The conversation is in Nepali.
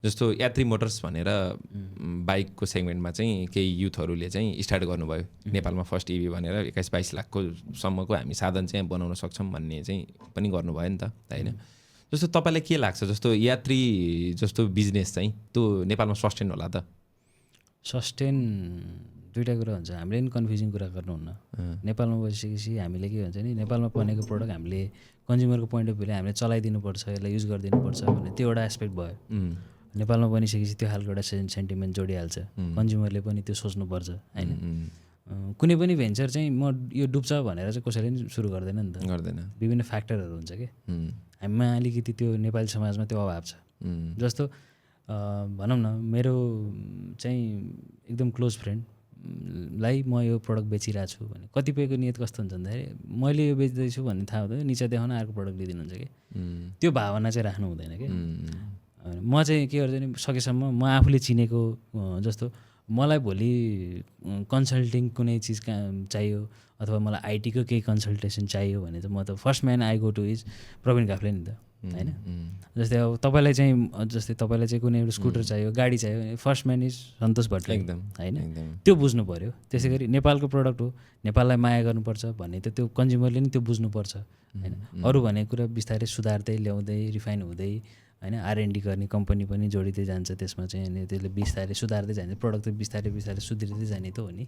जस्तो यात्री मोटर्स भनेर बाइकको सेगमेन्टमा चाहिँ केही युथहरूले चाहिँ स्टार्ट गर्नुभयो नेपालमा फर्स्ट इभी भनेर 21-22 लाखको सम्मको हामी साधन चाहिँ बनाउन सक्छौँ भन्ने चाहिँ पनि गर्नुभयो नि त होइन। जस्तो तपाईँलाई के लाग्छ जस्तो यात्री जस्तो बिजनेस चाहिँ त्यो नेपालमा सस्टेन होला त? सस्टेन दुईवटा कुरा हुन्छ, हामीले नि कन्फ्युजिङ कुरा गर्नुहुन्न। नेपालमा बसिसकेपछि हामीले के भन्छ नि, नेपालमा बनेको प्रडक्ट हामीले कन्ज्युमरको पोइन्ट अफ भ्यूले हामीले चलाइदिनुपर्छ, यसलाई युज गरिदिनुपर्छ भन्ने त्यो एउटा एस्पेक्ट भयो। नेपालमा बनिसकेपछि त्यो खालको एउटा सेन्टिमेन्ट जोडिहाल्छ, कन्ज्युमरले पनि त्यो सोच्नुपर्छ होइन। कुनै पनि भेन्चर चाहिँ म यो डुब्छ भनेर चाहिँ कसैले पनि सुरु गर्दैन नि त, गर्दैन। विभिन्न फ्याक्टरहरू हुन्छ कि हामीमा अलिकति त्यो नेपाली समाजमा त्यो अभाव छ। जस्तो भनौँ न मेरो चाहिँ एकदम क्लोज फ्रेन्डलाई म यो प्रडक्ट बेचिरहेको छु भने कतिपयको नियत कस्तो हुन्छ भन्दाखेरि मैले यो बेच्दैछु भन्ने थाहा हुँदैन, निचा देखाउन अर्को प्रडक्ट लिइदिनुहुन्छ कि त्यो भावना चाहिँ राख्नु हुँदैन कि। म चाहिँ के गर्छु नि, सकेसम्म म आफूले चिनेको जस्तो मलाई भोलि कन्सल्टिङ कुनै चिज चाहियो अथवा मलाई आइटीको केही कन्सल्टेसन चाहियो भने चाहिँ म त first man I go to is Prabin Kafle नि त होइन। जस्तै अब तपाईँलाई चाहिँ कुनै एउटा स्कुटर चाहियो, गाडी चाहियो, फर्स्ट म्यान इज सन्तोष भट्टराई एकदम होइन। त्यो बुझ्नु पऱ्यो। त्यसै गरी नेपालको प्रडक्ट हो, नेपाललाई माया गर्नुपर्छ भन्ने त त्यो कन्ज्युमरले नि त्यो बुझ्नुपर्छ होइन। अरू भनेको कुरा बिस्तारै सुधार्दै ल्याउँदै रिफाइन हुँदै होइन, R&D गर्ने कम्पनी पनि जोडिँदै जान्छ त्यसमा चाहिँ, अनि त्यसले बिस्तारै सुधार्दै जाने, प्रडक्ट त बिस्तारै सुध्रिँदै जाने त हो नि।